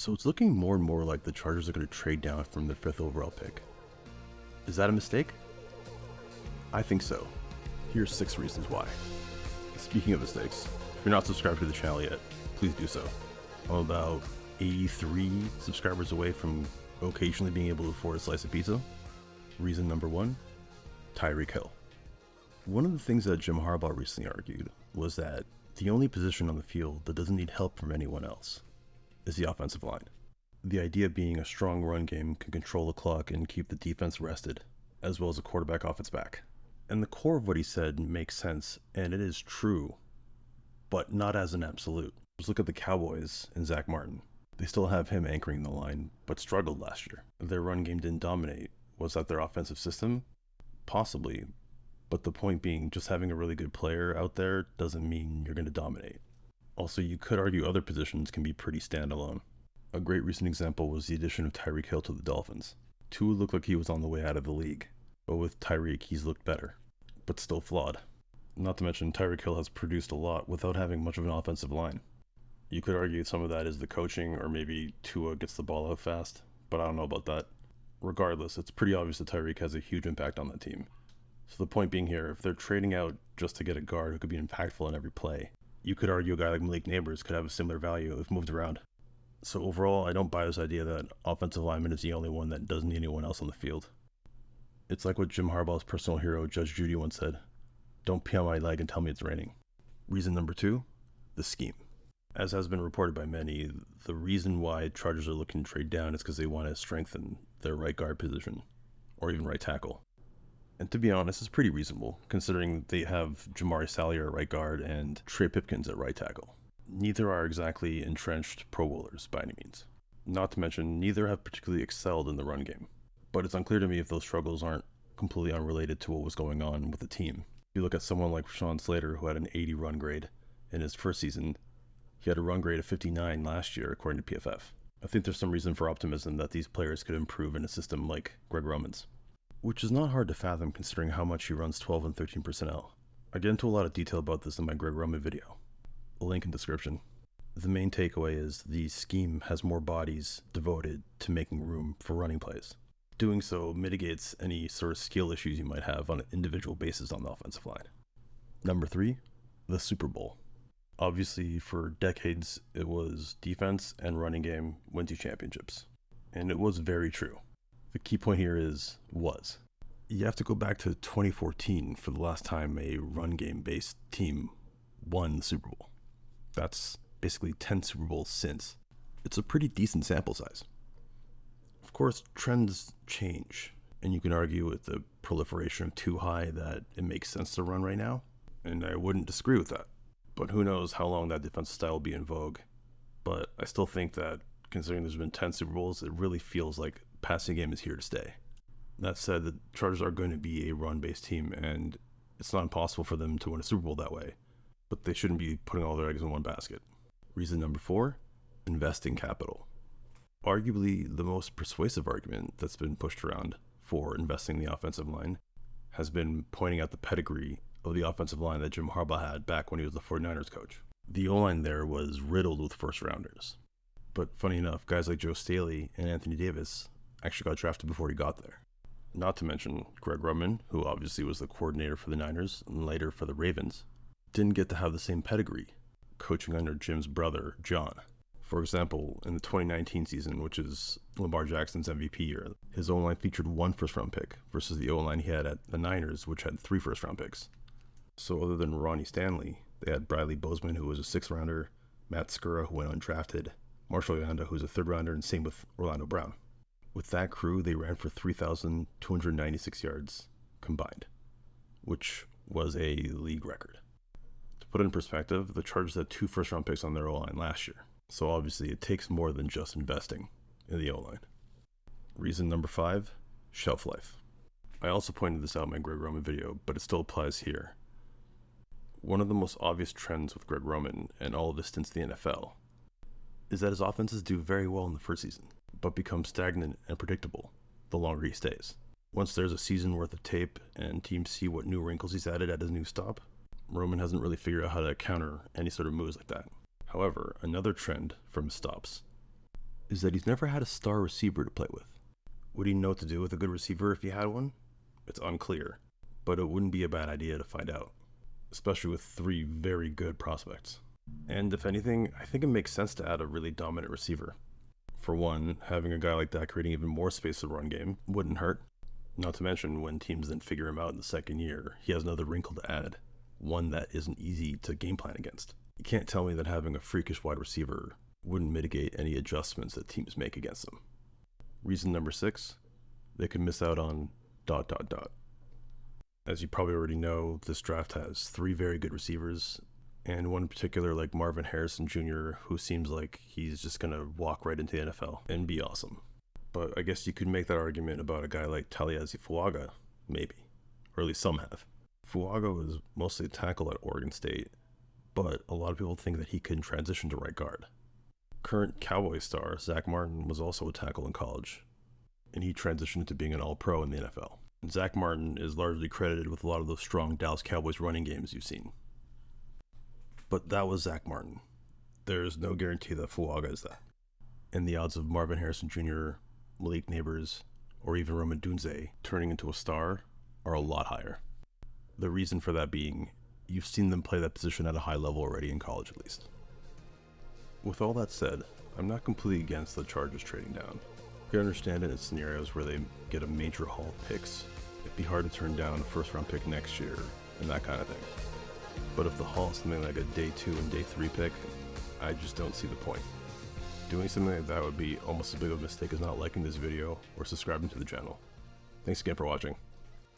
So it's looking more and more like the Chargers are going to trade down from their 5th overall pick. Is that a mistake? I think so. Here's 6 reasons why. Speaking of mistakes, if you're not subscribed to the channel yet, please do so. I'm about 83 subscribers away from occasionally being able to afford a slice of pizza. Reason number 1, Tyreek Hill. One of the things that Jim Harbaugh recently argued was that the only position on the field that doesn't need help from anyone else is the offensive line. The idea being a strong run game can control the clock and keep the defense rested, as well as a quarterback off its back. And the core of what he said makes sense, and it is true, but not as an absolute. Just look at the Cowboys and Zach Martin. They still have him anchoring the line, but struggled last year. Their run game didn't dominate. Was that their offensive system? Possibly, but the point being, just having a really good player out there doesn't mean you're going to dominate. Also, you could argue other positions can be pretty standalone. A great recent example was the addition of Tyreek Hill to the Dolphins. Tua looked like he was on the way out of the league, but with Tyreek, he's looked better, but still flawed. Not to mention, Tyreek Hill has produced a lot without having much of an offensive line. You could argue some of that is the coaching, or maybe Tua gets the ball out fast, but I don't know about that. Regardless, it's pretty obvious that Tyreek has a huge impact on that team. So the point being here, if they're trading out just to get a guard who could be impactful in every play, you could argue a guy like Malik Neighbors could have a similar value if moved around. So overall, I don't buy this idea that offensive lineman is the only one that doesn't need anyone else on the field. It's like what Jim Harbaugh's personal hero, Judge Judy, once said, "Don't pee on my leg and tell me it's raining." Reason number 2, the scheme. As has been reported by many, the reason why Chargers are looking to trade down is because they want to strengthen their right guard position, or even right tackle. And to be honest, it's pretty reasonable, considering they have Jamari Salyer at right guard and Trey Pipkins at right tackle. Neither are exactly entrenched Pro Bowlers by any means. Not to mention, neither have particularly excelled in the run game. But it's unclear to me if those struggles aren't completely unrelated to what was going on with the team. If you look at someone like Sean Slater, who had an 80 run grade in his first season, he had a run grade of 59 last year, according to PFF. I think there's some reason for optimism that these players could improve in a system like Greg Roman's, which is not hard to fathom considering how much he runs 12 and 13 personnel. I get into a lot of detail about this in my Greg Roman video. A link in description. The main takeaway is the scheme has more bodies devoted to making room for running plays. Doing so mitigates any sort of skill issues you might have on an individual basis on the offensive line. Number 3, the Super Bowl. Obviously, for decades, it was defense and running game wins you championships. And it was very true. The key point here is was. You have to go back to 2014 for the last time a run game based team won the Super Bowl. That's basically 10 Super Bowls since. It's a pretty decent sample size. Of course, trends change, and you can argue with the proliferation of too high that it makes sense to run right now, and I wouldn't disagree with that. But who knows how long that defensive style will be in vogue. But I still think that, considering there's been 10 Super Bowls, it really feels like passing game is here to stay. That said, the Chargers are going to be a run-based team, and it's not impossible for them to win a Super Bowl that way. But they shouldn't be putting all their eggs in one basket. Reason number 4, investing capital. Arguably the most persuasive argument that's been pushed around for investing in the offensive line has been pointing out the pedigree of the offensive line that Jim Harbaugh had back when he was the 49ers coach. The O-line there was riddled with first-rounders. But funny enough, guys like Joe Staley and Anthony Davis actually got drafted before he got there. Not to mention Greg Roman, who obviously was the coordinator for the Niners and later for the Ravens, didn't get to have the same pedigree, coaching under Jim's brother, John. For example, in the 2019 season, which is Lamar Jackson's MVP year, his O-line featured 1 first-round pick versus the O-line he had at the Niners, which had 3 first-round picks. So other than Ronnie Stanley, they had Bradley Bozeman, who was a 6th-rounder, Matt Skura, who went undrafted, Marshall Yanda, who's a 3rd-rounder, and same with Orlando Brown. With that crew, they ran for 3,296 yards combined, which was a league record. To put it in perspective, the Chargers had 2 first-round picks on their O-line last year. So obviously it takes more than just investing in the O-line. Reason number 5, shelf life. I also pointed this out in my Greg Roman video, but it still applies here. One of the most obvious trends with Greg Roman and all of his stints in the NFL is that his offenses do very well in the first season, but become stagnant and predictable the longer he stays. Once there's a season worth of tape and teams see what new wrinkles he's added at his new stop, Roman hasn't really figured out how to counter any sort of moves like that. However, another trend from his stops is that he's never had a star receiver to play with. Would he know what to do with a good receiver if he had one? It's unclear, but it wouldn't be a bad idea to find out, especially with 3 very good prospects. And if anything, I think it makes sense to add a really dominant receiver. For one, having a guy like that creating even more space to run game wouldn't hurt. Not to mention, when teams then figure him out in the second year, he has another wrinkle to add, one that isn't easy to game plan against. You can't tell me that having a freakish wide receiver wouldn't mitigate any adjustments that teams make against him. Reason number 6, they could miss out on ... As you probably already know, this draft has 3 very good receivers, and one in particular like Marvin Harrison Jr., who seems like he's just going to walk right into the NFL and be awesome. But I guess you could make that argument about a guy like Taliese Fuaga, maybe. Or at least some have. Fuaga was mostly a tackle at Oregon State, but a lot of people think that he can transition to right guard. Current Cowboy star Zach Martin was also a tackle in college, and he transitioned to being an all-pro in the NFL. And Zach Martin is largely credited with a lot of those strong Dallas Cowboys running games you've seen. But that was Zach Martin. There's no guarantee that Fuaga is that. And the odds of Marvin Harrison Jr., Malik Neighbors, or even Roman Dunze turning into a star are a lot higher. The reason for that being, you've seen them play that position at a high level already in college at least. With all that said, I'm not completely against the Chargers trading down. I can understand it in scenarios where they get a major haul of picks. It'd be hard to turn down a first-round pick next year and that kind of thing. But if the haul is something like a day 2 and day 3 pick, I just don't see the point. Doing something like that would be almost as big of a mistake as not liking this video or subscribing to the channel. Thanks again for watching.